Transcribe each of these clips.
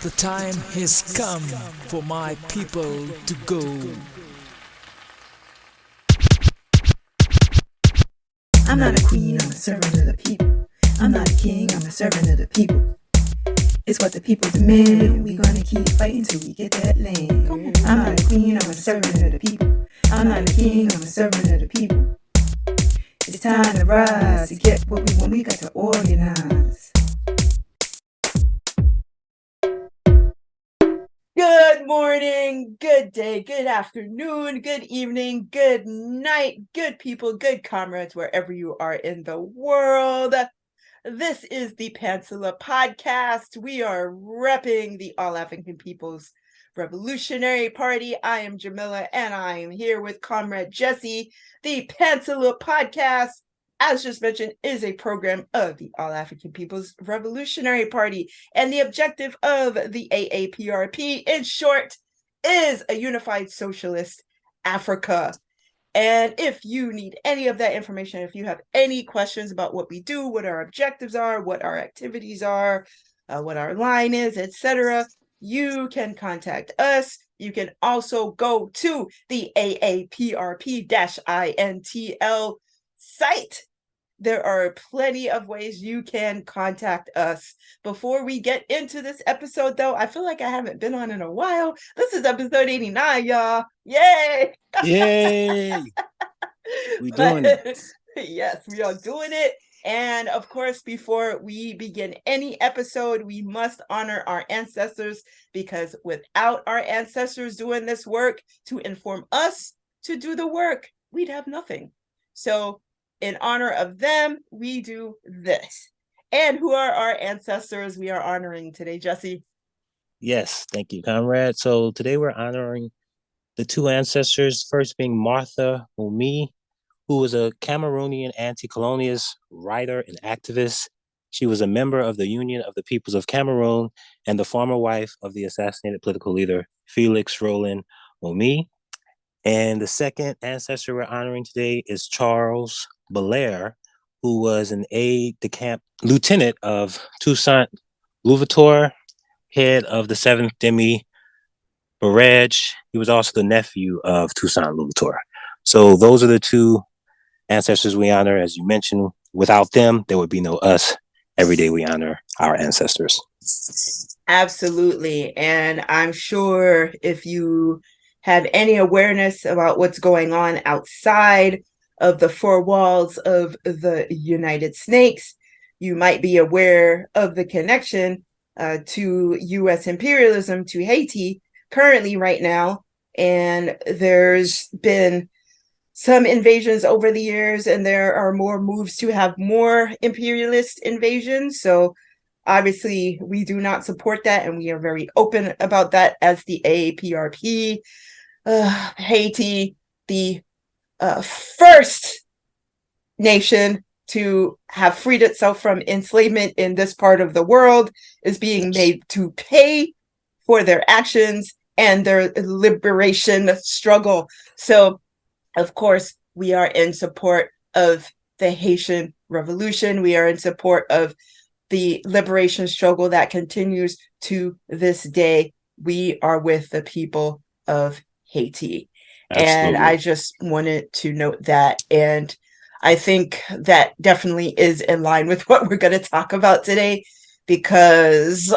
The time has come for my people to go. I'm not a queen, I'm a servant of the people. I'm not a king, I'm a servant of the people. It's what the people demand, and we gonna keep fighting till we get that land. I'm not a queen, I'm a servant of the people. I'm not a king, I'm a servant of the people. It's time to rise, to get what we want, we got to organize. Good morning, good day, good afternoon, good evening, good night, good people, good comrades, wherever you are in the world. This is the Pantsula podcast. We are repping the All African People's Revolutionary Party. I am Jamilah, and I am here with Comrade Jesse. The Pantsula podcast, as just mentioned, is a program of the All African People's Revolutionary Party. And the objective of the A-APRP, in short, is a unified socialist Africa. And if you need any of that information, if you have any questions about what we do, what our objectives are, what our activities are, what our line is, etc., you can contact us. You can also go to the AAPRP-INTL site. There are plenty of ways you can contact us. Before we get into this episode, though, I feel like I haven't been on in a while. This is episode 89, y'all. Yay! Yay! We doing it. Yes, we are doing it. And of course, before we begin any episode, we must honor our ancestors, because without our ancestors doing this work to inform us to do the work, we'd have nothing. So in honor of them, we do this. And who are our ancestors we are honoring today, Jesse? Yes, thank you, comrade. So today we're honoring the two ancestors, first being Martha Moumbié, who was a Cameroonian anti-colonialist writer and activist. She was a member of the Union of the Peoples of Cameroon and the former wife of the assassinated political leader Felix Roland Moumbié. And the second ancestor we're honoring today is Charles Belaire, who was an aide-de-camp lieutenant of Toussaint Louverture, head of the 7th Demi Barrage. He was also the nephew of Toussaint Louverture. So those are the two ancestors we honor. As you mentioned, without them, there would be no us. Every day we honor our ancestors. Absolutely. And I'm sure if you have any awareness about what's going on outside of the four walls of the United Snakes, you might be aware of the connection to U.S. imperialism to Haiti currently right now. And there's been some invasions over the years, and there are more moves to have more imperialist invasions. So obviously, we do not support that, and we are very open about that as the A-APRP. Haiti, the first nation to have freed itself from enslavement in this part of the world, is being made to pay for their actions and their liberation struggle. So, of course, we are in support of the Haitian Revolution. We are in support of the liberation struggle that continues to this day. We are with the people of Haiti. Absolutely. And I just wanted to note that. And I think that definitely is in line with what we're going to talk about today, because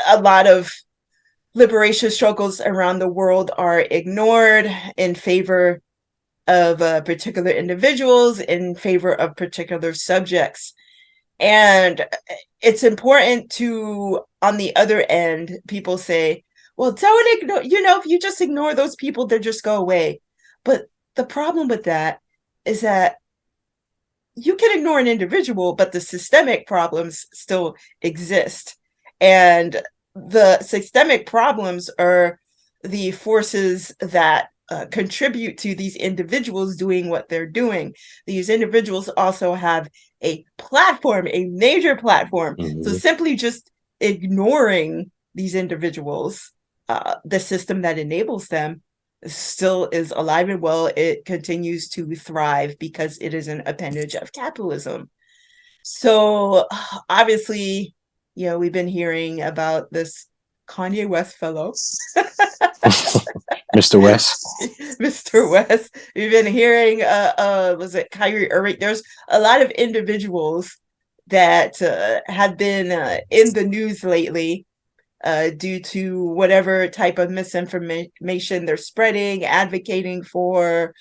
a lot of liberation struggles around the world are ignored in favor of particular individuals, in favor of particular subjects. And it's important to, on the other end, people say, well, don't ignore, if you just ignore those people, they'll just go away. But the problem with that is that you can ignore an individual, but the systemic problems still exist. And the systemic problems are the forces that contribute to these individuals doing what they're doing. These individuals also have a platform, a major platform. Mm-hmm. So simply just ignoring these individuals, the system that enables them still is alive and well. It continues to thrive because it is an appendage of capitalism. So obviously, we've been hearing about this Kanye West fellow. Mr. West. Mr. West. We've been hearing was it Kyrie Irving? There's a lot of individuals that have been in the news lately due to whatever type of misinformation they're spreading, advocating for,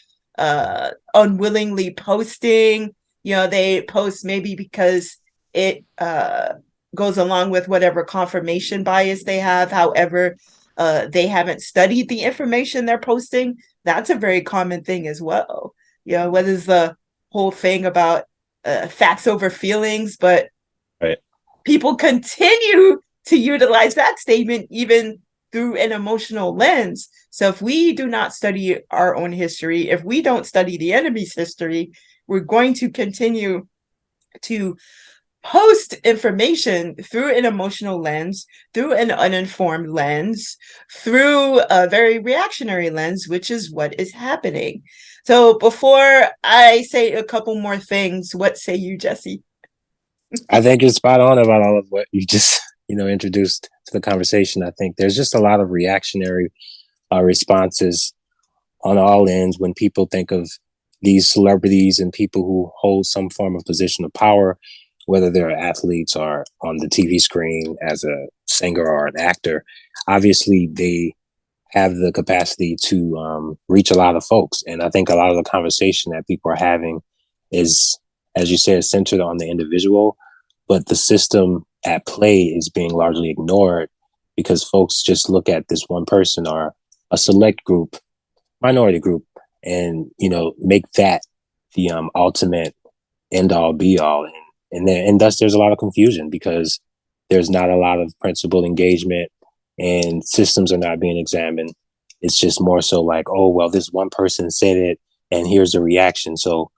unwillingly posting. They post maybe because it goes along with whatever confirmation bias they have. However, they haven't studied the information they're posting. That's a very common thing as well. What is the whole thing about facts over feelings? But right. People continue to utilize that statement even through an emotional lens. So if we do not study our own history, if we don't study the enemy's history, we're going to continue to post information through an emotional lens, through an uninformed lens, through a very reactionary lens, which is what is happening. So before I say a couple more things, what say you, Jesse? I think you're spot on about all of what you just, introduced to the conversation. I think there's just a lot of reactionary responses on all ends when people think of these celebrities and people who hold some form of position of power, whether they're athletes or on the TV screen as a singer or an actor. Obviously, they have the capacity to reach a lot of folks. And I think a lot of the conversation that people are having is, as you said, centered on the individual, but the system at play is being largely ignored because folks just look at this one person or a select group, minority group, and, make that the ultimate end all be all. And thus there's a lot of confusion because there's not a lot of principled engagement and systems are not being examined. It's just more so like, oh, well, this one person said it and here's the reaction. So,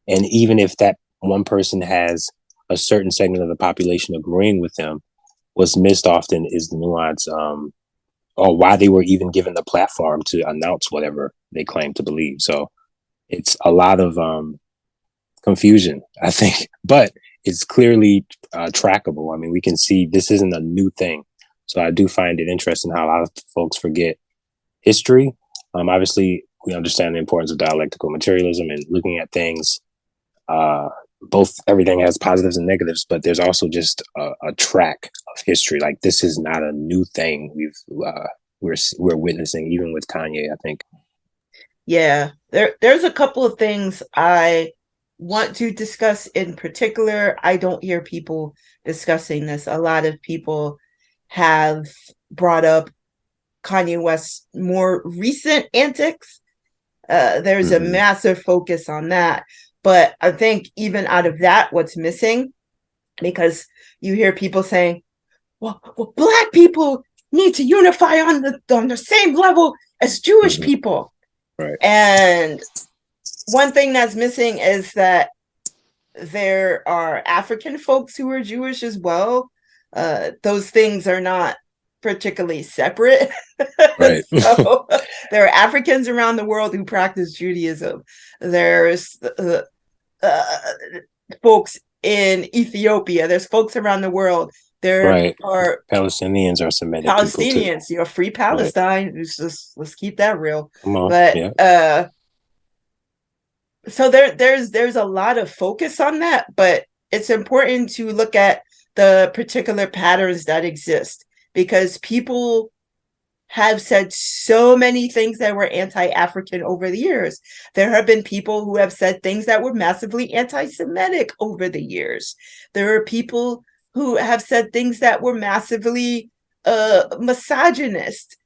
and even if that one person has a certain segment of the population agreeing with them, what's missed often is the nuance or why they were even given the platform to announce whatever they claim to believe. So it's a lot of confusion, I think, but it's clearly trackable. I mean, we can see this isn't a new thing. So I do find it interesting how a lot of folks forget history. Obviously, we understand the importance of dialectical materialism and looking at things. Both everything has positives and negatives, but there's also just a track of history. Like this is not a new thing we're witnessing, even with Kanye, I think. Yeah, there's a couple of things I want to discuss in particular. I don't hear people discussing this. A lot of people have brought up Kanye West's more recent antics. There's a massive focus on that. But I think even out of that, what's missing, because you hear people saying, well, Black people need to unify on the same level as Jewish people. Right. And one thing that's missing is that there are African folks who are Jewish as well. Those things are not particularly separate. Right. So there are Africans around the world who practice Judaism. There's folks in Ethiopia. There's folks around the world. There are Palestinians are Semitic Palestinians, people too. Free Palestine. Right. Let's keep that real. Come on. But yeah. So there's a lot of focus on that, but it's important to look at the particular patterns that exist because people have said so many things that were anti-African over the years. There have been people who have said things that were massively anti-Semitic over the years. There are people who have said things that were massively misogynist,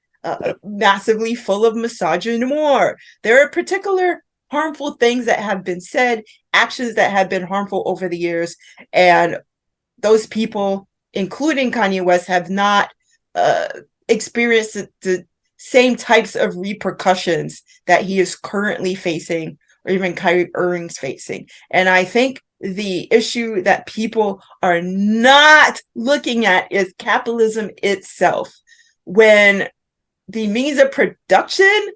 massively full of misogynoir. There are particular harmful things that have been said, actions that have been harmful over the years, and those people, including Kanye West, have not experienced the same types of repercussions that he is currently facing, or even Kyrie Irving's facing. And I think the issue that people are not looking at is capitalism itself. When the means of production,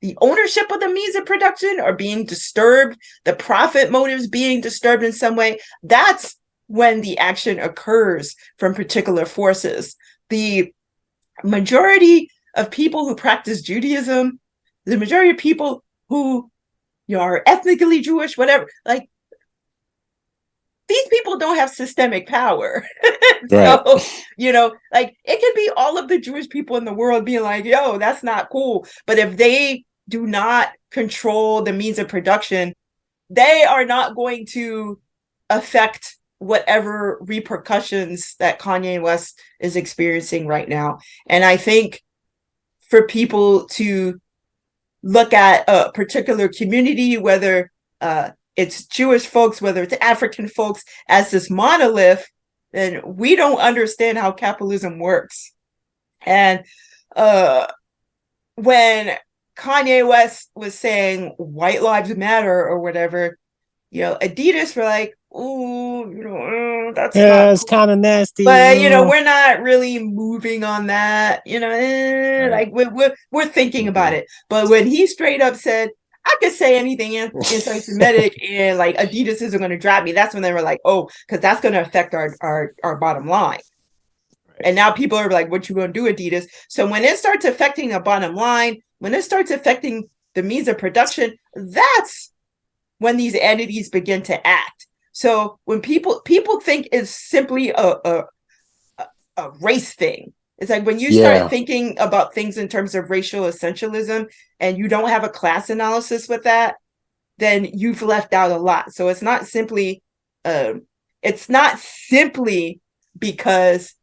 the ownership of the means of production are being disturbed, the profit motives being disturbed in some way, that's when the action occurs from particular forces. The majority of people who practice Judaism, the majority of people who are ethnically Jewish, whatever, like, these people don't have systemic power. Right. So, like, it could be all of the Jewish people in the world being like, yo, that's not cool. But if they do not control the means of production, they are not going to affect whatever repercussions that Kanye West is experiencing right now. And I think for people to look at a particular community, whether it's Jewish folks, whether it's African folks, as this monolith, then we don't understand how capitalism works. And when Kanye West was saying white lives matter or whatever, Adidas were like, ooh, that's not it's kind of nasty. but we're not really moving on that. Right. Like we're thinking about it. But when he straight up said, I could say anything anti-Semitic and like Adidas isn't going to drop me, that's when they were like, oh, because that's going to affect our bottom line. Right. And now people are like, what you going to do, Adidas? So when it starts affecting the bottom line, when it starts affecting the means of production, that's when these entities begin to act. So when people think it's simply a race thing, it's like when you start thinking about things in terms of racial essentialism and you don't have a class analysis with that, then you've left out a lot. So it's not simply because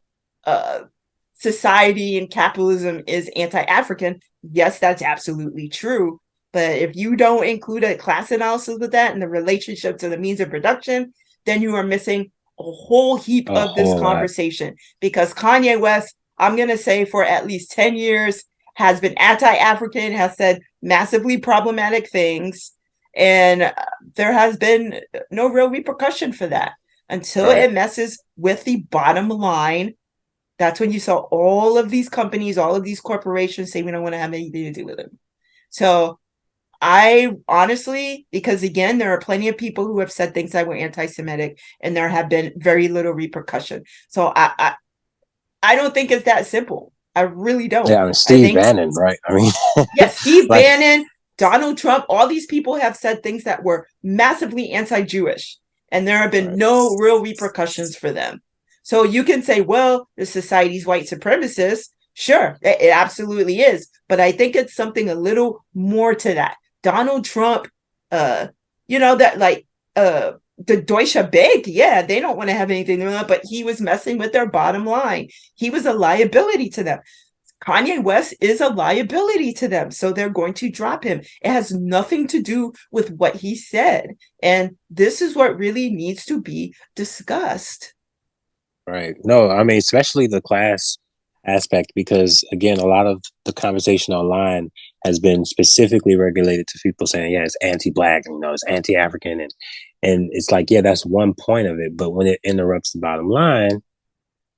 society and capitalism is anti-African. Yes, that's absolutely true. But if you don't include a class analysis with that and the relationship to the means of production, then you are missing a whole heap of this conversation. Because Kanye West, I'm going to say for at least 10 years, has been anti-African, has said massively problematic things. And there has been no real repercussion for that until it messes with the bottom line. That's when you saw all of these companies, all of these corporations say, we don't want to have anything to do with it. So I honestly, because again, there are plenty of people who have said things that were anti-Semitic and there have been very little repercussion. So I don't think it's that simple. I really don't. Yeah, I mean, Steve Bannon, right? I mean, yes, Steve Bannon, Donald Trump, all these people have said things that were massively anti-Jewish, and there have been no real repercussions for them. So you can say, well, the society's white supremacist. Sure, it absolutely is. But I think it's something a little more to that. Donald Trump, the Deutsche Bank, they don't want to have anything to do with that, but he was messing with their bottom line. He was a liability to them. Kanye West is a liability to them, so they're going to drop him. It has nothing to do with what he said. And this is what really needs to be discussed. Right. No, I mean, especially the class aspect, because again, a lot of the conversation online has been specifically regulated to people saying, yeah, it's anti-Black, and, it's anti-African, and it's like, yeah, that's one point of it, but when it interrupts the bottom line,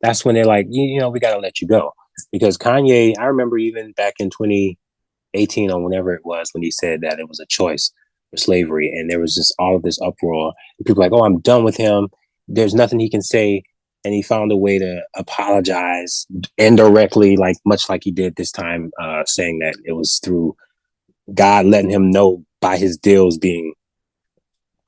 that's when they're like, we got to let you go. Because Kanye, I remember even back in 2018 or whenever it was, when he said that it was a choice for slavery, and there was just all of this uproar, and people like, oh, I'm done with him, there's nothing he can say. And he found a way to apologize indirectly, much like he did this time, saying that it was through God letting him know by his deals being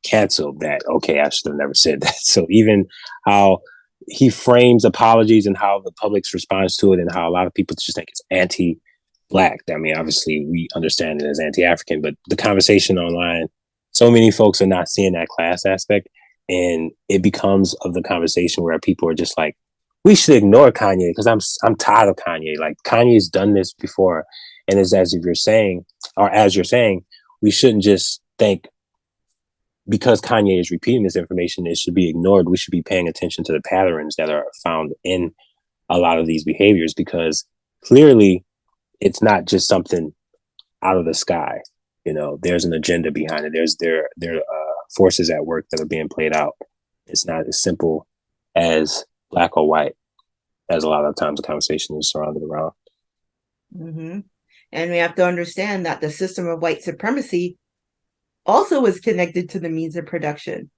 canceled that, okay, I should have never said that. So even how he frames apologies and how the public's response to it, and how a lot of people just think it's anti-Black. I mean, obviously we understand it as anti-African, but the conversation online, so many folks are not seeing that class aspect. And it becomes of the conversation where people are just like, we should ignore Kanye because I'm tired of Kanye. Like, Kanye's done this before. And it's as you're saying, we shouldn't just think because Kanye is repeating this information, it should be ignored. We should be paying attention to the patterns that are found in a lot of these behaviors, because clearly it's not just something out of the sky. There's an agenda behind it. There forces at work that are being played out. It's not as simple as Black or white, as a lot of times the conversation is surrounded around. Mm-hmm. And we have to understand that the system of white supremacy also is connected to the means of production,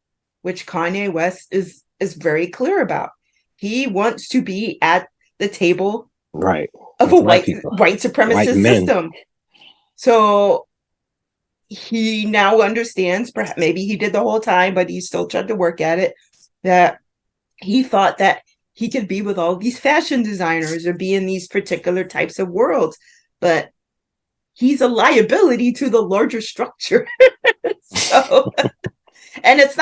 which Kanye West is very clear about. He wants to be at the table Right. of With a white people. white supremacist White men. system. So he now understands, perhaps maybe he did the whole time, but he still tried to work at it, that he thought that he could be with all these fashion designers or be in these particular types of worlds, but he's a liability to the larger structure. So, and it's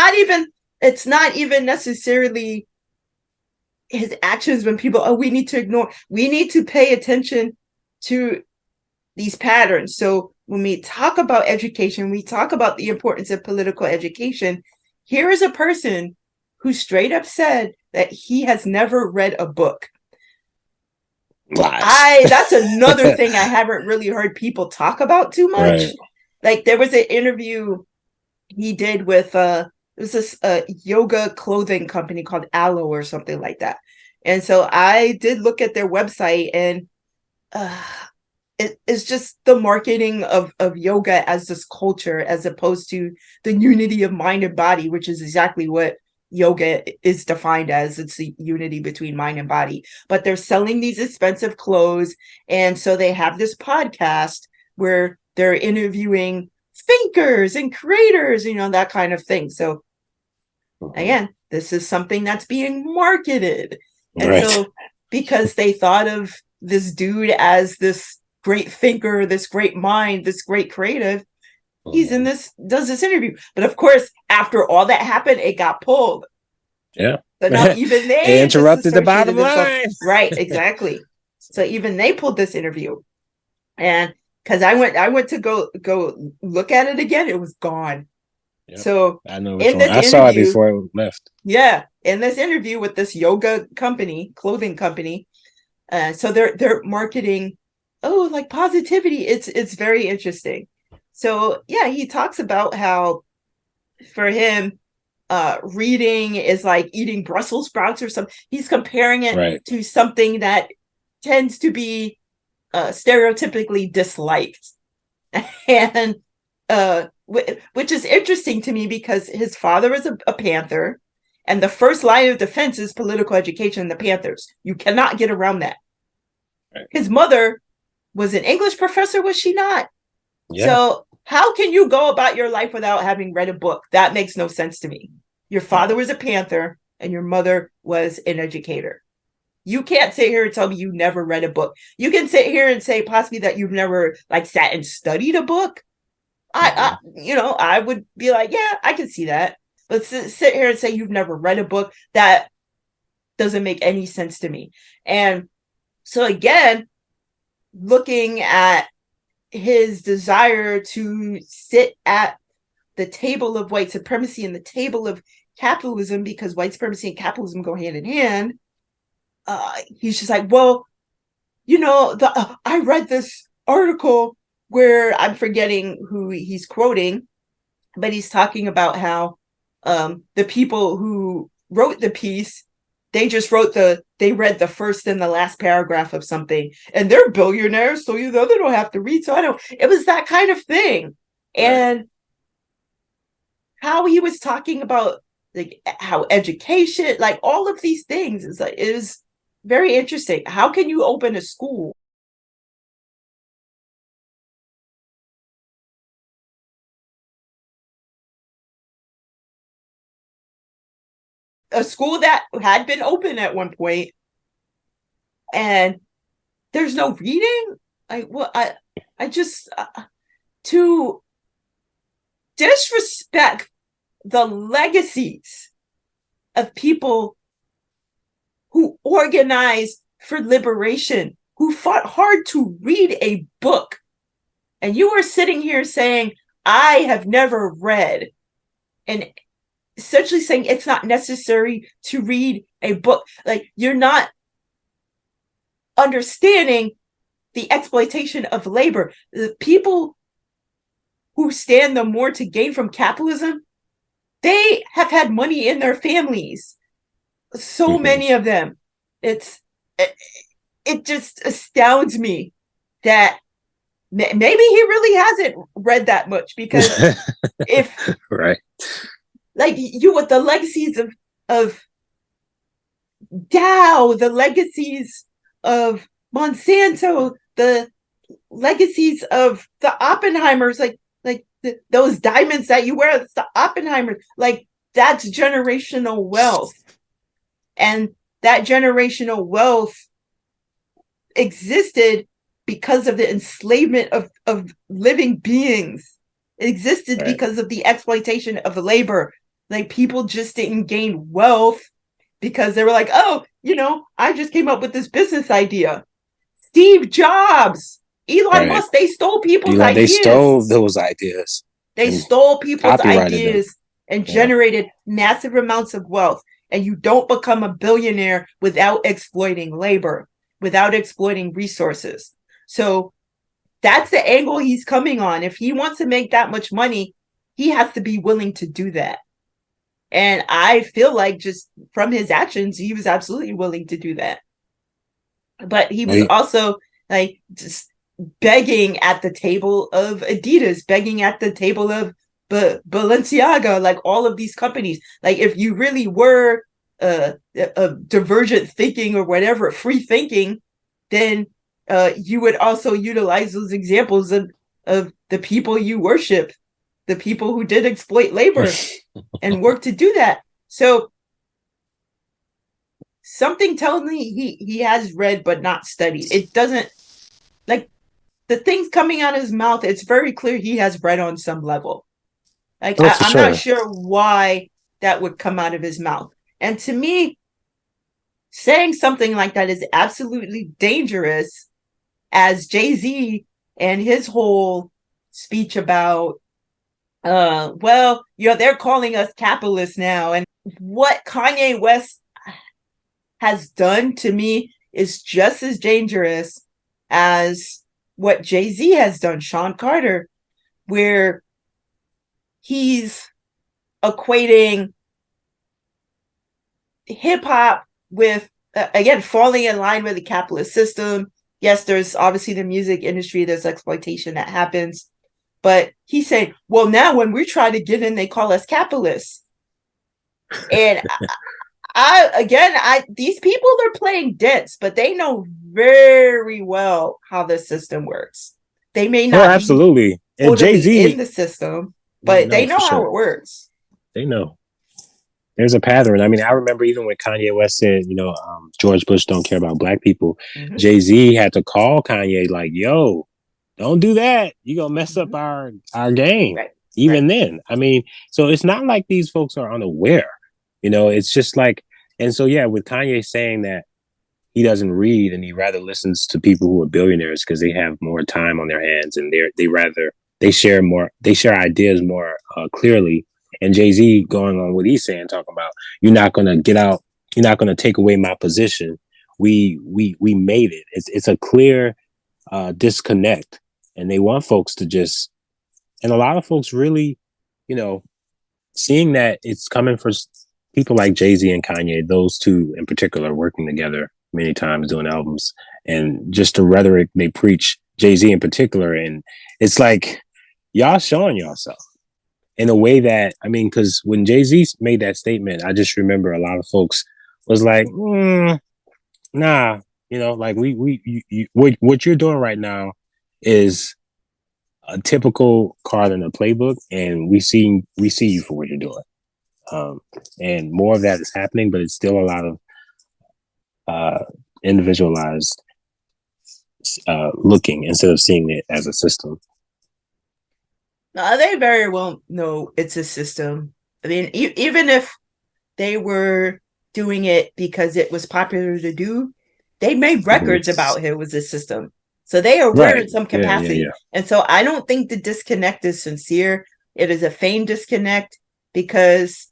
not even necessarily his actions when people, we need to pay attention to these patterns. So when we talk about education, we talk about the importance of political education. Here is a person who straight up said that he has never read a book. Lies. That's another thing I haven't really heard people talk about too much. Right. Like there was an interview he did with it was this yoga clothing company called Aloe or something like that. And so I did look at their website, and it's just the marketing of yoga as this culture, as opposed to the unity of mind and body, which is exactly what yoga is defined as. It's the unity between mind and body. But they're selling these expensive clothes, and so they have this podcast where they're interviewing thinkers and creators, that kind of thing. So again, this is something that's being marketed. And right. So because they thought of this dude as this great thinker, this great mind, this great creative, he's does this interview. But of course, after all that happened, it got pulled. Yeah. So now even they interrupted the bottom line. Right, exactly. So even they pulled this interview. And because I went to go look at it again, it was gone. Yep. So I know I saw it before it left. Yeah, in this interview with this yoga company, clothing company, so they're marketing, like positivity. It's very interesting. So yeah, he talks about how for him, reading is like eating Brussels sprouts or something. He's comparing it to something that tends to be stereotypically disliked, and which is interesting to me because his father is a Panther, and the first line of defense is political education in the Panthers. You cannot get around that. Right. His mother was an English professor, was she not? Yeah. So how can you go about your life without having read a book? That makes no sense to me. Your father was a Panther and your mother was an educator. You can't sit here and tell me you never read a book. You can sit here and say possibly that you've never sat and studied a book. I would be like, yeah, I can see that. But sit here and say you've never read a book, that doesn't make any sense to me. And so again, looking at his desire to sit at the table of white supremacy and the table of capitalism, because white supremacy and capitalism go hand in hand, he's just like, well, I read this article where I'm forgetting who he's quoting, but he's talking about how the people who wrote the piece, they read the first and the last paragraph of something, and they're billionaires, so they don't have to read. So it was that kind of thing. Right. And how he was talking about how education, all of these things is very interesting. How can you open a school? A school that had been open at one point, and there's no reading. I just to disrespect the legacies of people who organized for liberation, who fought hard to read a book, and you are sitting here saying, I have never read, and essentially saying it's not necessary to read a book. You're not understanding the exploitation of labor. The people who stand the more to gain from capitalism, they have had money in their families. So many of them. It just astounds me that maybe he really hasn't read that much, because if right, with the legacies of Dow, the legacies of Monsanto, the legacies of the Oppenheimers, those diamonds that you wear, it's the Oppenheimers, like that's generational wealth. And that generational wealth existed because of the enslavement of living beings. It existed Right. because of the exploitation of labor. Like people just didn't gain wealth because they were like, oh, I just came up with this business idea. Steve Jobs, Elon Right. Musk, they stole people's Elon, ideas. they stole those ideas. They and stole people's copyrighted them. ideas and Yeah. generated massive amounts of wealth. And you don't become a billionaire without exploiting labor, without exploiting resources. So that's the angle he's coming on. If he wants to make that much money, he has to be willing to do that. And I feel like just from his actions, he was absolutely willing to do that. But he was also like just begging at the table of Adidas, begging at the table of Balenciaga, like all of these companies. Like if you really were a divergent thinking or whatever, free thinking, then you would also utilize those examples of the people you worship, the people who did exploit labor and work to do that. So something tells me he has read but not studied. It doesn't, like, the things coming out of his mouth, it's very clear he has read on some level. Like, I'm not sure why that would come out of his mouth. And to me, saying something like that is absolutely dangerous, as Jay-Z and his whole speech about, they're calling us capitalists now. And what Kanye West has done to me is just as dangerous as what Jay-Z has done, Sean Carter, where he's equating hip-hop with, again, falling in line with the capitalist system. Yes, there's obviously the music industry, there's exploitation that happens. But he's saying, well, now when we try to get in, they call us capitalists. And these people are playing dense, but they know very well how the system works. They may not absolutely. be totally Jay-Z in the system, but they know how it works. They know. There's a pattern. I mean, I remember even when Kanye West said, George Bush don't care about black people, mm-hmm. Jay-Z had to call Kanye like, yo, don't do that. You're going to mess up our game. Right. Even then. I mean, so it's not like these folks are unaware. It's just like, and so, yeah, with Kanye saying that he doesn't read and he rather listens to people who are billionaires because they have more time on their hands and they share ideas more clearly. And Jay-Z going on what he's saying, talking about, you're not going to get out. You're not going to take away my position. We made it. It's a clear disconnect. And they want folks to just, and a lot of folks really, seeing that it's coming for people like Jay-Z and Kanye, those two in particular, working together many times doing albums, and just the rhetoric they preach, Jay-Z in particular. And it's like, y'all showing yourself in a way that, I mean, because when Jay-Z made that statement, I just remember a lot of folks was like, nah, like what you're doing right now is a typical card in the playbook, and we see you for what you're doing. And more of that is happening, but it's still a lot of individualized looking instead of seeing it as a system. They very well know it's a system. I mean, even if they were doing it because it was popular to do, they made records about it was a system. So they are aware in some capacity. Yeah. And so I don't think the disconnect is sincere. It is a feigned disconnect because,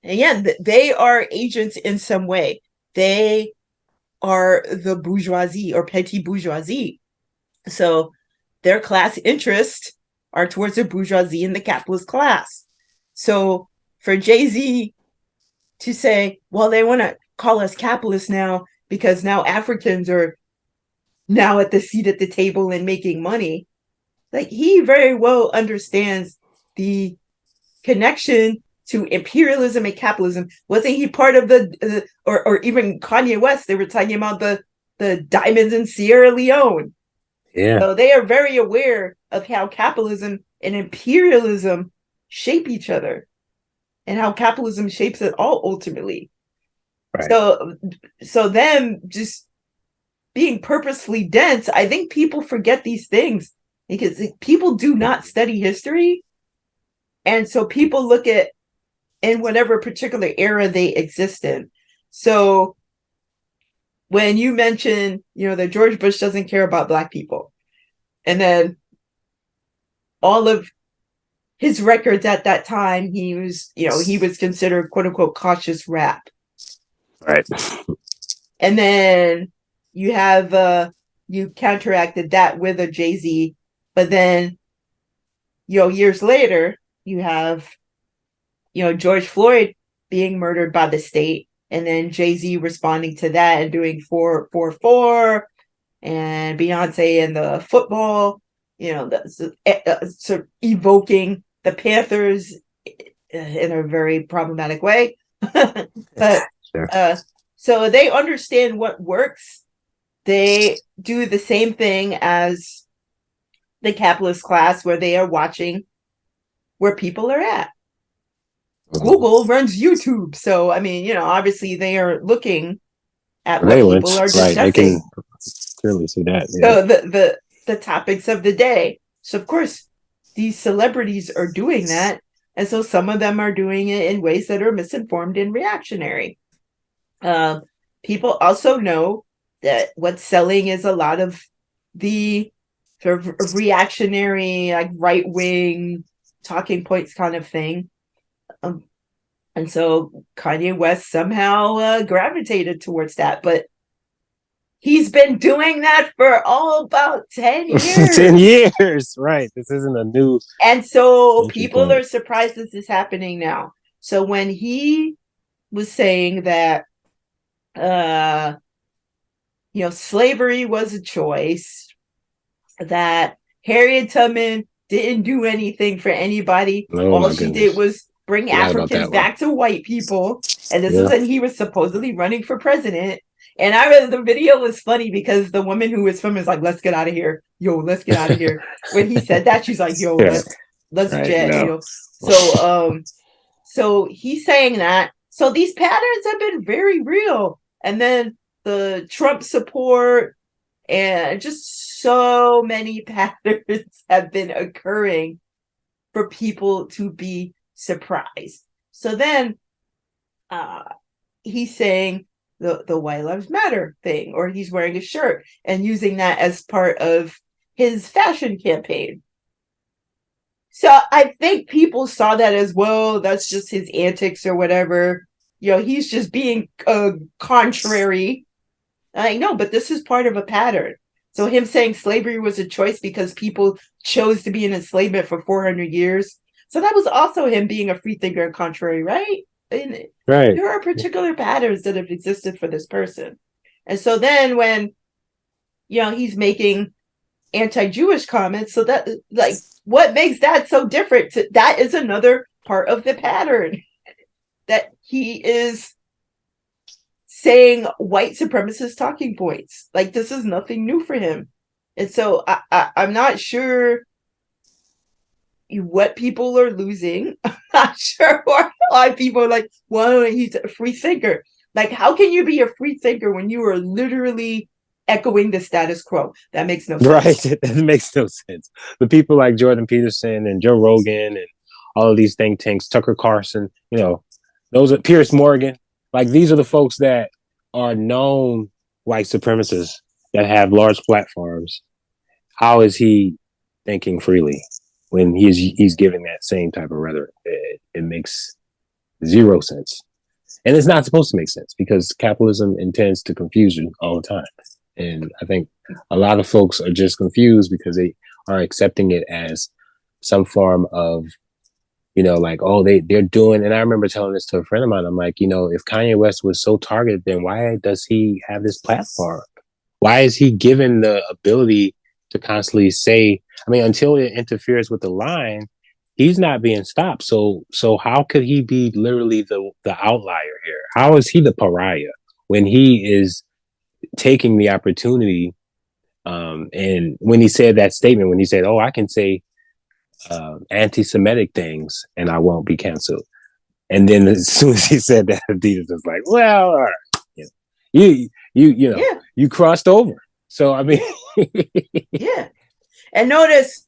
again, they are agents in some way. They are the bourgeoisie or petty bourgeoisie. So their class interests are towards the bourgeoisie and the capitalist class. So for Jay-Z to say, well, they want to call us capitalists now because now Africans are now at the seat at the table and making money, like he very well understands the connection to imperialism and capitalism. Wasn't he part of or even Kanye West? They were talking about the the diamonds in Sierra Leone. Yeah. So they are very aware of how capitalism and imperialism shape each other and how capitalism shapes it all ultimately. Right. So them just being purposefully dense, I think people forget these things because people do not study history. And so people look at in whatever particular era they exist in. So when you mention, that George Bush doesn't care about Black people, and then all of his records at that time, he was considered quote unquote cautious rap. Right. And then you have you counteracted that with a Jay-Z, but then years later you have George Floyd being murdered by the state, and then Jay-Z responding to that and doing 444, and Beyonce and the football, sort of evoking the Panthers in a very problematic way. But sure. So they understand what works. They do the same thing as the capitalist class, where they are watching where people are at. Google runs YouTube. So, I mean, obviously they are looking at what people are discussing. Right, they can clearly see that. Yeah. So the topics of the day. So, of course, these celebrities are doing that. And so some of them are doing it in ways that are misinformed and reactionary. People also know that what's selling is a lot of the sort of reactionary, like right-wing talking points kind of thing. And so Kanye West somehow gravitated towards that. But he's been doing that for all about 10 years. 10 years, right. This isn't a new... And so people are surprised this is happening now. So when he was saying that, slavery was a choice, that Harriet Tubman didn't do anything for anybody. All she did was bring Africans back to white people. And this was when he was supposedly running for president. And I read the video was funny because the woman who was filming is like, let's get out of here. Yo, let's get out of here. When he said that, she's like, yo, let's jet, So he's saying that. So these patterns have been very real. And then the Trump support and just so many patterns have been occurring for people to be surprised. So then he's saying the White Lives Matter thing, or he's wearing a shirt and using that as part of his fashion campaign. So I think people saw that as, well, that's just his antics or whatever. He's just being contrary. I know, but this is part of a pattern. So him saying slavery was a choice because people chose to be in enslavement for 400 years. So that was also him being a free thinker and contrary, right? And right. There are particular patterns that have existed for this person. And so then when, he's making anti-Jewish comments, so that, like, what makes that so different? That is another part of the pattern, that he is saying white supremacist talking points. Like, this is nothing new for him. And so I'm not sure what people are losing. I'm not sure why people are like, well, he's a free thinker. Like, how can you be a free thinker when you are literally echoing the status quo? That makes no sense. Right. That makes no sense. The people like Jordan Peterson and Joe Rogan and all of these think tanks, Tucker Carlson, those are Piers Morgan. Like, these are the folks that are known white supremacists that have large platforms. How is he thinking freely when he's giving that same type of rhetoric? It makes zero sense. And it's not supposed to make sense because capitalism intends to confuse you all the time. And I think a lot of folks are just confused because they are accepting it as some form of, like, oh, they're doing. And I remember telling this to a friend of mine. I'm like, if Kanye West was so targeted, then why does he have this platform? Why is he given the ability to constantly say, until it interferes with the line, he's not being stopped. So how could he be literally the outlier here? How is he the pariah when he is taking the opportunity. And when he said that statement, when he said, "Oh, I can say anti-Semitic things and I won't be canceled," and then as soon as he said that, Adidas was like, "Well, all right. you you crossed over." So I mean, yeah. And notice,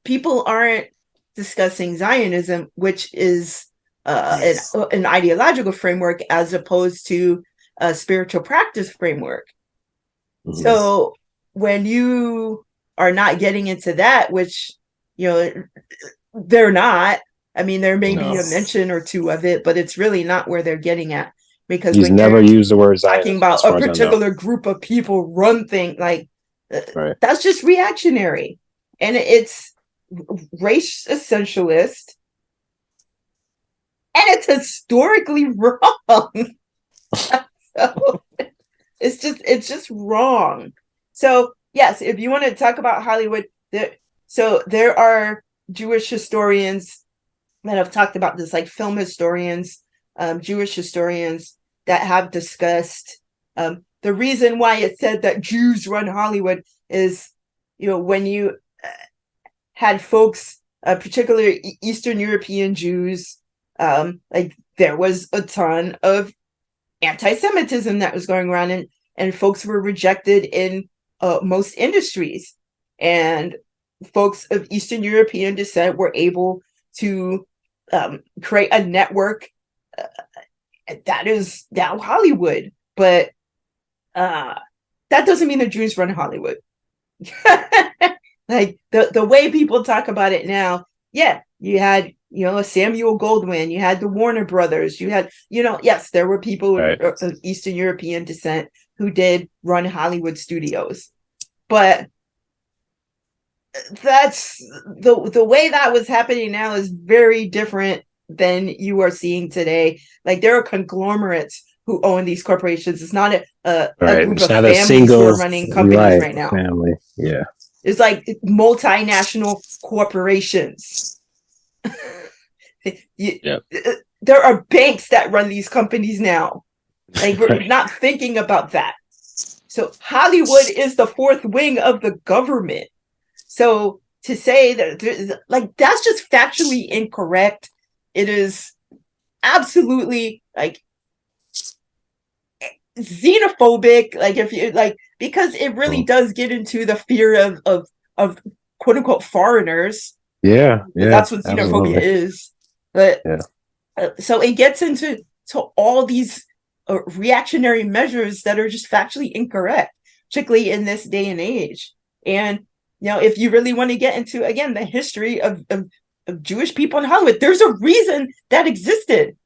people aren't discussing Zionism, which is an ideological framework as opposed to a spiritual practice framework. Mm-hmm. So when you are not getting into that, which, they're not, I mean, there may be a mention or two of it, but it's really not where they're getting at. Because he's never used the word Zionism, talking about a particular group of people run things, like, right. That's just reactionary. And it's race essentialist. And it's historically wrong. So it's just wrong. So yes, if you want to talk about Hollywood, there are Jewish historians that have talked about this, like film historians, Jewish historians that have discussed the reason why it said that Jews run Hollywood is, when you had folks, particularly Eastern European Jews, like there was a ton of anti-Semitism that was going around, and folks were rejected in most industries, and folks of Eastern European descent were able to create a network that is now Hollywood. But that doesn't mean the Jews run Hollywood. Like the way people talk about it now, you had a Samuel Goldwyn, you had the Warner Brothers, you had yes, there were people of Eastern European descent who did run Hollywood studios, but that's the way that was happening now is very different than you are seeing today. Like there are conglomerates who own these corporations. It's not a group of families who are running companies right now. Family, yeah. It's like multinational corporations. There are banks that run these companies now. Like we're not thinking about that. So Hollywood is the fourth wing of the government. So to say that, like, that's just factually incorrect. It is absolutely like xenophobic. Like if you like, because it really does get into the fear of quote unquote foreigners. Yeah. That's what xenophobia is. But so it gets into all these reactionary measures that are just factually incorrect, particularly in this day and age. And if you really want to get into, again, the history of Jewish people in Hollywood, there's a reason that existed.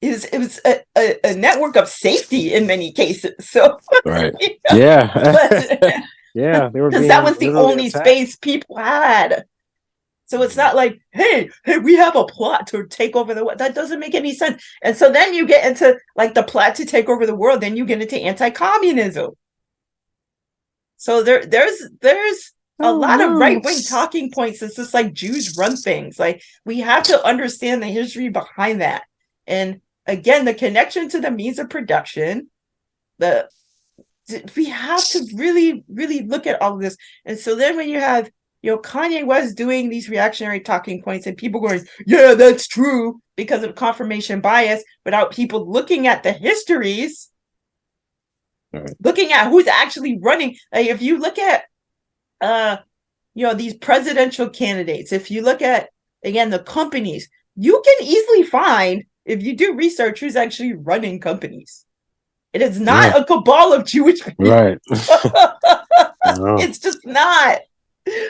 It was a network of safety in many cases. So right, yeah, yeah, because that was the only space people had. So it's not like, hey, we have a plot to take over the world. That doesn't make any sense. And so then you get into like the plot to take over the world. Then you get into anti-communism. So there's a lot of right-wing talking points. It's just like Jews run things. Like we have to understand the history behind that. And again, the connection to the means of production. We have to really, really look at all of this. And so then when you have Kanye West doing these reactionary talking points and people going, yeah, that's true, because of confirmation bias, without people looking at the histories, looking at who's actually running. Like if you look at, these presidential candidates, if you look at, again, the companies, you can easily find, if you do research, who's actually running companies. It is not a cabal of Jewish people. Right. It's just not.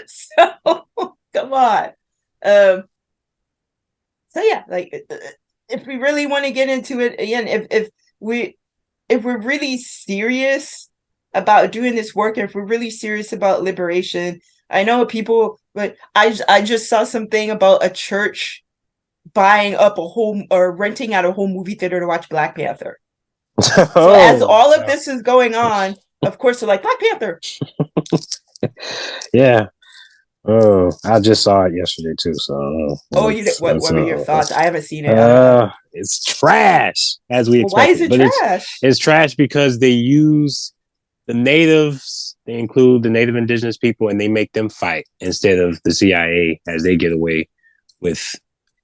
So come on. So yeah, like if we really want to get into it again, if we're really serious about doing this work, if we're really serious about liberation, I know people, but I just saw something about a church buying up a whole or renting out a whole movie theater to watch Black Panther. So as all of this is going on, of course they're like, Black Panther. Yeah. Oh, I just saw it yesterday too. So. What were your thoughts? I haven't seen it. It's trash, as we Well, why is expected. it But trash? it's trash because they use the natives. They include the native indigenous people, and they make them fight instead of the CIA, as they get away with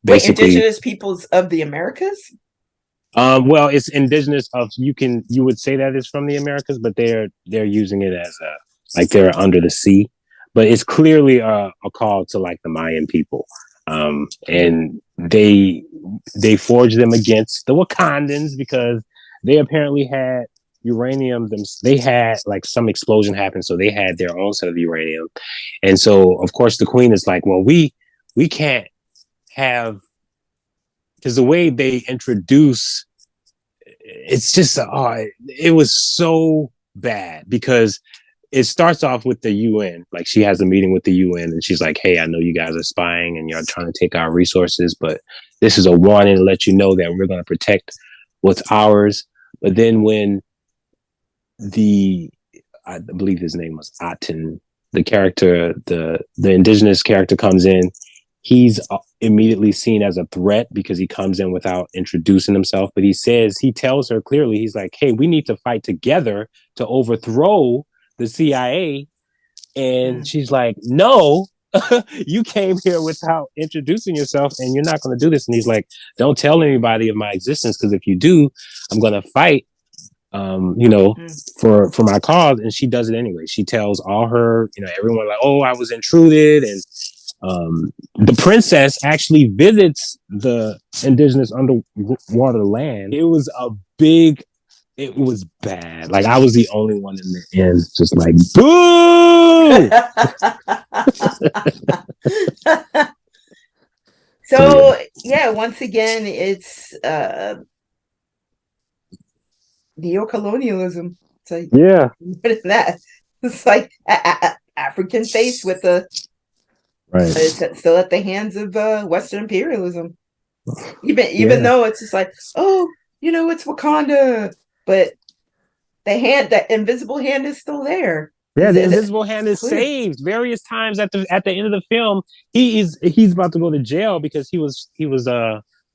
Wait, basically. indigenous peoples of the Americas? Well, it's indigenous of you would say that it's from the Americas, but they're using it as a like they're under the sea, but it's clearly a call to like the Mayan people, and they forged them against the Wakandans because they apparently had uranium. They had like some explosion happen, so they had their own set of uranium, and so of course the queen is like, well, we can't have, because the way they introduce, it's just it was so bad because it starts off with the UN. Like she has a meeting with the UN and she's like, hey, I know you guys are spying and you're trying to take our resources, but this is a warning to let you know that we're going to protect what's ours. But then when I believe his name was Aten, the character, the indigenous character comes in, he's immediately seen as a threat because he comes in without introducing himself. But he tells her clearly, he's like, hey, we need to fight together to overthrow the CIA. And she's like, no, you came here without introducing yourself and you're not going to do this. And he's like, don't tell anybody of my existence, because if you do, I'm going to fight for my cause. And she does it anyway. She tells all her, everyone, like, oh, I was intruded. And the princess actually visits the indigenous underwater land. It was bad. Like I was the only one in the end, just like, boo! So yeah, once again, it's neocolonialism. It's like, yeah, what is that? It's like African face with the right. It's still at the hands of Western imperialism. Even though it's just like, oh, it's Wakanda, but the invisible hand is still there. Yeah, the invisible hand is saved various times at the end of the film. He's about to go to jail because he was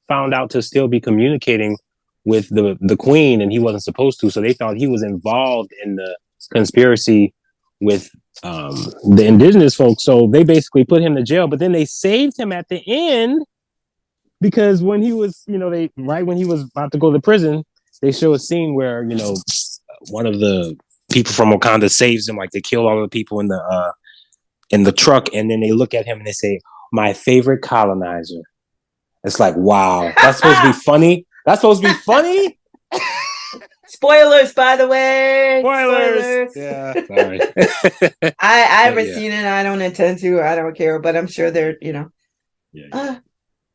found out to still be communicating with the queen, and he wasn't supposed to. So they thought he was involved in the conspiracy with the indigenous folks. So they basically put him to jail, but then they saved him at the end because when he was, when he was about to go to prison, they show a scene where, one of the people from Wakanda saves him. Like they kill all the people in the truck, and then they look at him and they say, "My favorite colonizer." It's like, wow, that's supposed to be funny. That's supposed to be funny. Spoilers, by the way. Spoilers. Yeah, sorry. I haven't seen it. I don't intend to. I don't care. But I'm sure they're,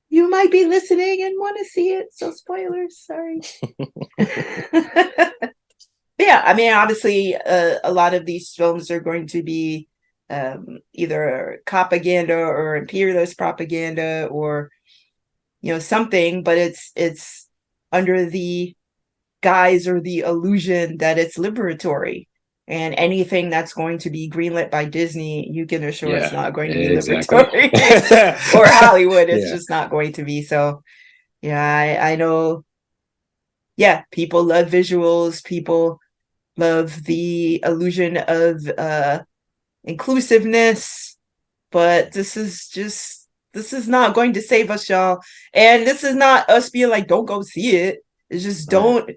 you might be listening and want to see it. So spoilers. Sorry. Yeah, I mean, obviously, a lot of these films are going to be either propaganda or imperialist propaganda or something, but it's under the guise or the illusion that it's liberatory, and anything that's going to be greenlit by Disney, you can assure it's not going to be liberatory or Hollywood. It's just not going to be. So yeah, I know. Yeah, people love visuals. People love the illusion of inclusiveness, but this is not going to save us, y'all. And this is not us being like, don't go see it. It's just don't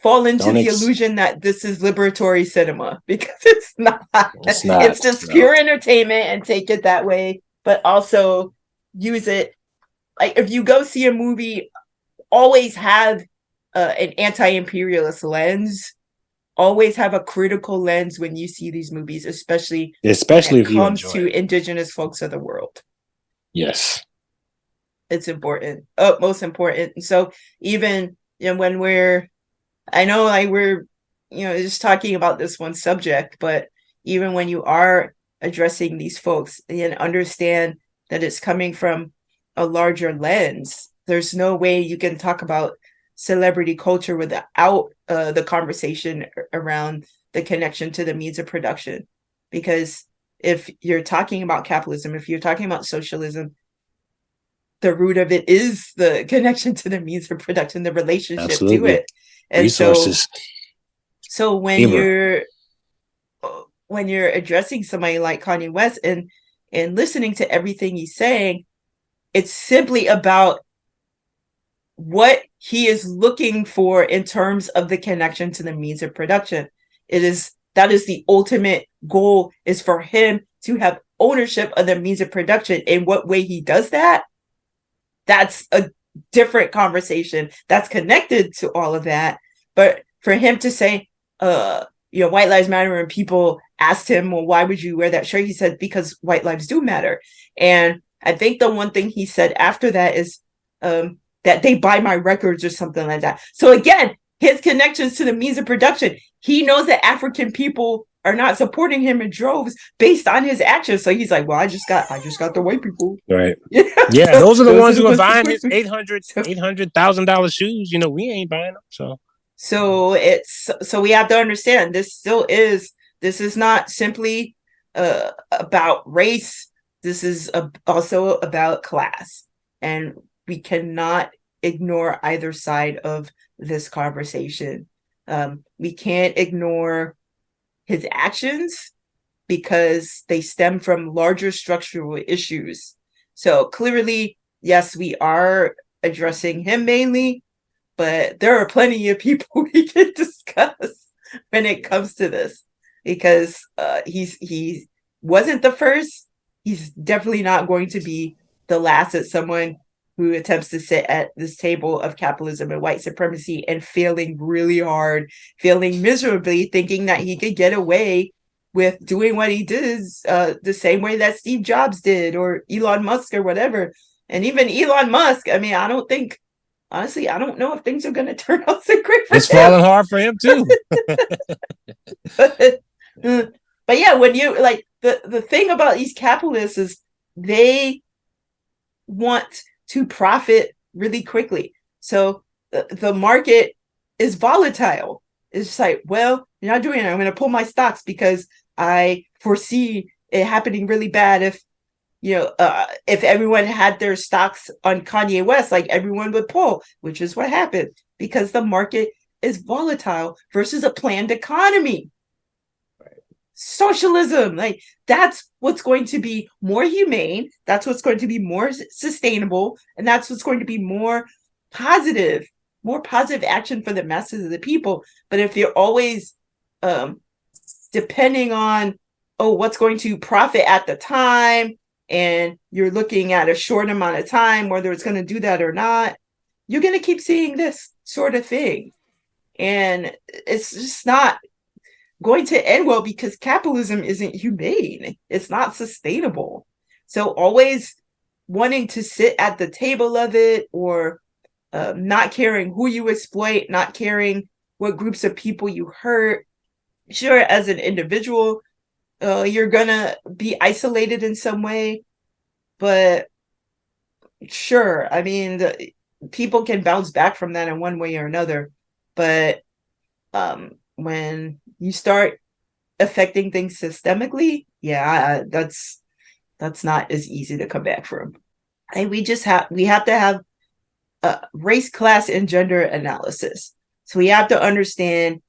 fall into the illusion that this is liberatory cinema, because it's not. It's just pure entertainment, and take it that way, but also use it. Like if you go see a movie, always have an anti-imperialist lens. Always have a critical lens when you see these movies, especially when it comes to indigenous folks of the world. Yes, it's important, most important. And so even when we're just talking about this one subject, but even when you are addressing these folks and understand that it's coming from a larger lens, there's no way you can talk about celebrity culture without the conversation around the connection to the means of production. Because if you're talking about capitalism, if you're talking about socialism, the root of it is the connection to the means of production, the relationship Absolutely. to it. And Resources. so when you're addressing somebody like Kanye West and listening to everything he's saying, it's simply about what he is looking for in terms of the connection to the means of production. That is the ultimate goal, is for him to have ownership of the means of production. In what way he does that, that's a different conversation that's connected to all of that. But for him to say, white lives matter, and people asked him, well, why would you wear that shirt? He said, because white lives do matter. And I think the one thing he said after that is that they buy my records or something like that. So again, his connections to the means of production, he knows that African people are not supporting him in droves based on his actions. So he's like, well, I just got the white people. Right. Yeah, those are the ones who are buying his $800,000 shoes. We ain't buying them. So we have to understand, this is not simply about race. This is also about class. And we cannot ignore either side of this conversation. We can't ignore his actions because they stem from larger structural issues. So clearly, yes, we are addressing him mainly, but there are plenty of people we can discuss when it comes to this, because he wasn't the first. He's definitely not going to be the last as someone who attempts to sit at this table of capitalism and white supremacy and failing really hard, failing miserably, thinking that he could get away with doing what he did the same way that Steve Jobs did, or Elon Musk or whatever. And even Elon Musk, I mean, I don't know if things are going to turn out so great for him. It's falling hard for him too. But yeah, when you the thing about these capitalists is they want to profit really quickly. So the market is volatile. It's just like, well, you're not doing it. I'm going to pull my stocks because I foresee it happening really bad if everyone had their stocks on Kanye West, like everyone would pull, which is what happened, because the market is volatile versus a planned economy. Socialism, that's what's going to be more humane, that's what's going to be more sustainable, and that's what's going to be more positive action for the masses of the people. But if you're always depending on what's going to profit at the time, and you're looking at a short amount of time whether it's going to do that or not, you're going to keep seeing this sort of thing, and it's just not going to end well, because capitalism isn't humane. It's not sustainable. So always wanting to sit at the table of it, or not caring who you exploit, not caring what groups of people you hurt. Sure, as an individual, you're gonna be isolated in some way, but sure, I mean, people can bounce back from that in one way or another. But when you start affecting things systemically, that's not as easy to come back from. And we have to have race, class, and gender analysis. So we have to understand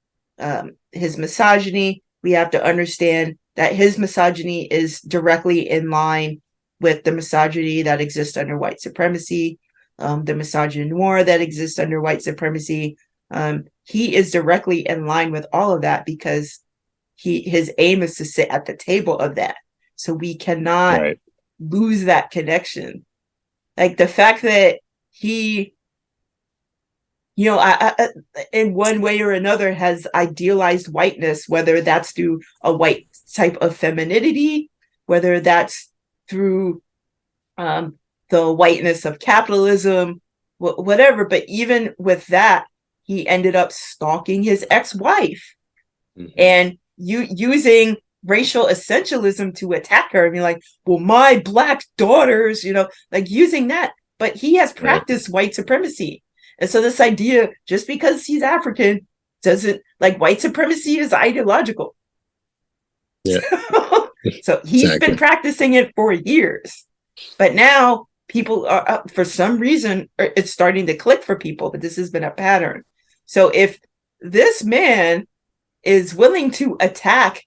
his misogyny. We have to understand that his misogyny is directly in line with the misogyny that exists under white supremacy, the misogynoir that exists under white supremacy. He is directly in line with all of that because his aim is to sit at the table of that. So we cannot lose that connection. Like the fact that he, in one way or another has idealized whiteness, whether that's through a white type of femininity, whether that's through the whiteness of capitalism, whatever. But even with that, he ended up stalking his ex-wife and using racial essentialism to attack her. I mean, like, well, my black daughters, using that. But he has practiced white supremacy. And so this idea, just because he's African, doesn't, white supremacy is ideological. Yeah. So he's been practicing it for years. But now people are, for some reason, it's starting to click for people, but this has been a pattern. So if this man is willing to attack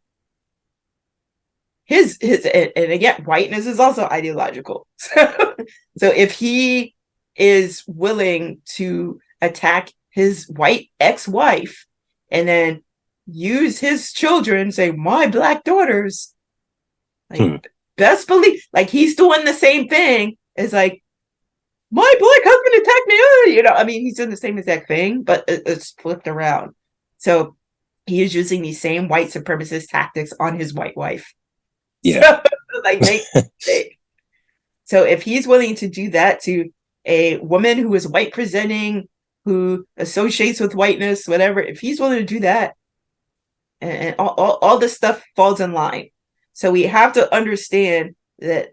his and again, whiteness is also ideological. So if he is willing to attack his white ex-wife and then use his children, say, my black daughters, like, best believe, like, he's doing the same thing as, like, my black husband attacked me. You know, I mean, he's doing the same exact thing, but it's flipped around. So he is using these same white supremacist tactics on his white wife. Yeah. So, like, so if he's willing to do that to a woman who is white presenting, who associates with whiteness, whatever, if he's willing to do that, and all this stuff falls in line. So we have to understand that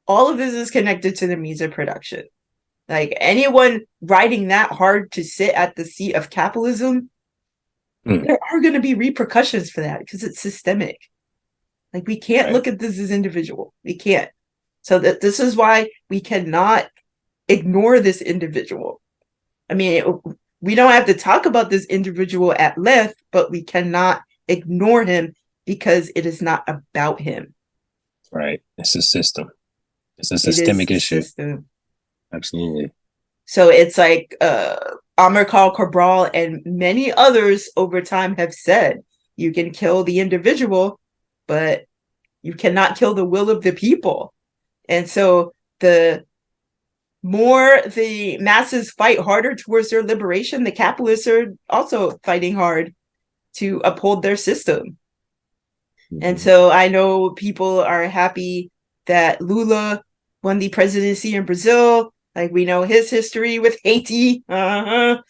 all of this is connected to the means of production. Like, anyone riding that hard to sit at the seat of capitalism, there are going to be repercussions for that because it's systemic. Like, we can't look at this as individual. We can't. So that this is why we cannot ignore this individual. I mean, we don't have to talk about this individual at length, but we cannot ignore him because it is not about him. Right. It's a system. It's a systemic issue. System. Absolutely. So it's like Amilcar Cabral and many others over time have said, you can kill the individual, but you cannot kill the will of the people. And so the more the masses fight harder towards their liberation, the capitalists are also fighting hard to uphold their system. And so I know people are happy that Lula won the presidency in Brazil. Like, we know his history with Haiti. So,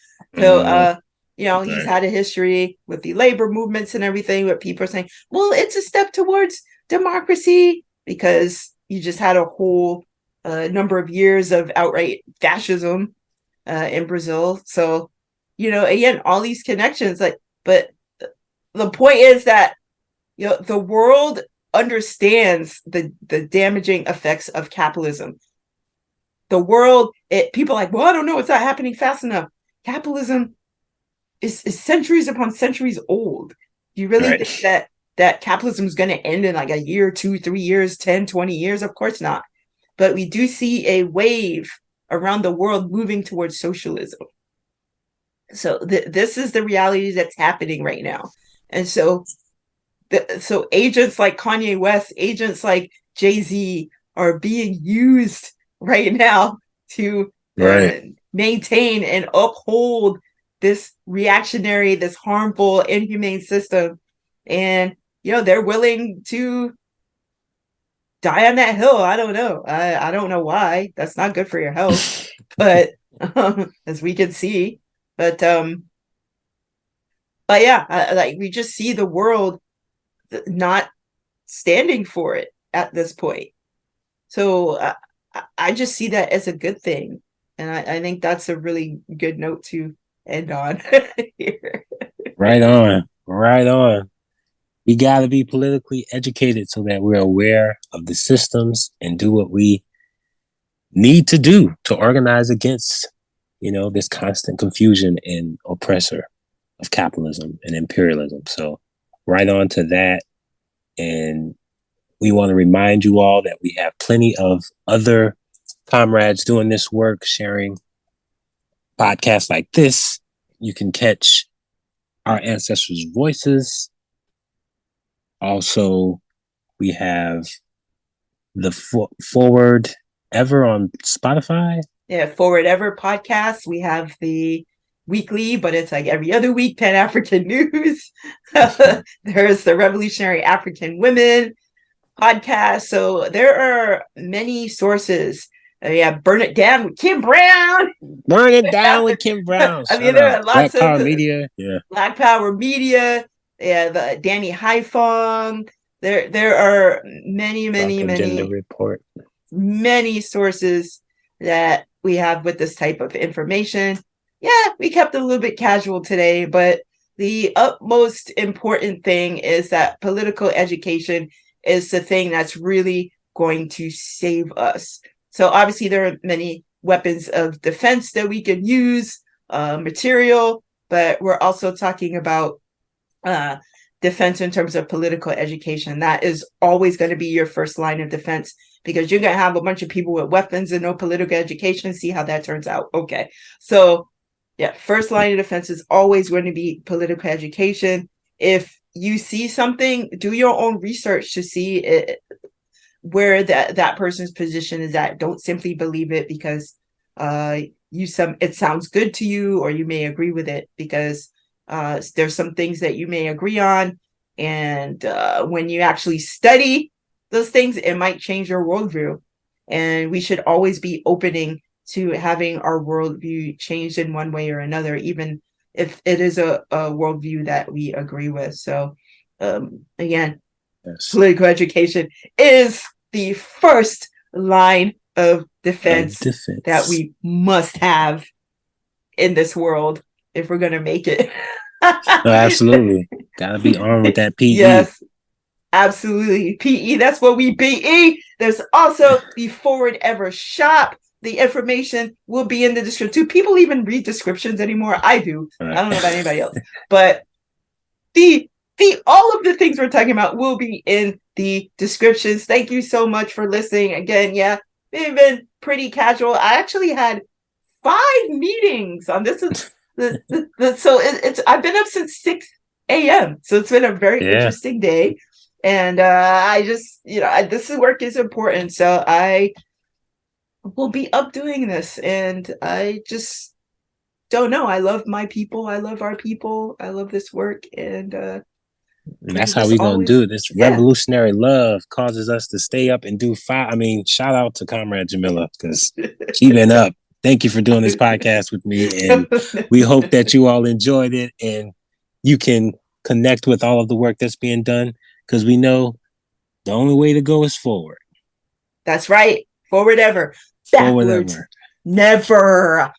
you know, he's had a history with the labor movements and everything, but people are saying, well, it's a step towards democracy because you just had a whole number of years of outright fascism in Brazil. So, you know, again, all these connections, like, but the point is that, you know, the world understands the damaging effects of capitalism. The world, people are like, well, I don't know, it's not happening fast enough. Capitalism is centuries upon centuries old. Do you really think that capitalism is going to end in like a year, 2, 3 years, 10, 20 years? Of course not. But we do see a wave around the world moving towards socialism. So this is the reality that's happening right now. And so agents like Kanye West, agents like Jay-Z are being used right now to maintain and uphold this reactionary, this harmful, inhumane system. And, you know, they're willing to die on that hill. I don't know. I don't know why. That's not good for your health, but as we can see. But yeah, like, we just see the world not standing for it at this point. So I just see that as a good thing. And I think that's a really good note to end on here. Right on. Right on. We got to be politically educated so that we're aware of the systems and do what we need to do to organize against, you know, this constant confusion and oppressor of capitalism and imperialism. So right on to that. And we want to remind you all that we have plenty of other comrades doing this work, sharing podcasts like this. You can catch our ancestors' voices. Also, we have the Forward Ever on Spotify. Yeah, Forward Ever podcast. We have the weekly, but it's like every other week, Pan-African News. There's the Revolutionary African Women podcast. So there are many sources. Burn It Down with Kim Brown. Burn It Down with Kim Brown. I mean, there are lots Black Power of Media. Yeah. Black Power Media. Yeah, the Danny Haifong. There are many Report. Many sources that we have with this type of information. Yeah, we kept it a little bit casual today, but the utmost important thing is that political education is the thing that's really going to save us So obviously there are many weapons of defense that we can use, material, but we're also talking about defense in terms of political education. That is always going to be your first line of defense, because you're going to have a bunch of people with weapons and no political education. See how that turns out. Okay. So yeah, first line of defense is always going to be political education. If you see something, do your own research to see where that person's position is at. Don't simply believe it because it sounds good to you, or you may agree with it, because there's some things that you may agree on, and when you actually study those things, it might change your worldview. And we should always be opening to having our worldview changed in one way or another, even if it is a worldview that we agree with. So again, yes, political education is the first line of defense that we must have in this world if we're going to make it. No, absolutely. Gotta be armed with that PE. Yes, absolutely. PE, that's what we PE. There's also the Forward Ever shop. The information will be in the description. Do people even read descriptions anymore? I do. I don't know about anybody else. But all of the things we're talking about will be in the descriptions. Thank you so much for listening. Again, yeah, they've been pretty casual. I actually had 5 meetings on this. So it's I've been up since 6 a.m. So it's been a very interesting day. And I just, this work is important. So I will be up doing this. And I just don't know. I love my people. I love our people. I love this work. And that's how we gonna do it. This revolutionary love causes us to stay up and do 5. I mean, shout out to Comrade Jamilah, because she been up. Thank you for doing this podcast with me, and we hope that you all enjoyed it and you can connect with all of the work that's being done, because we know the only way to go is forward. That's right. Forward ever. Backwards. Forward ever. Never.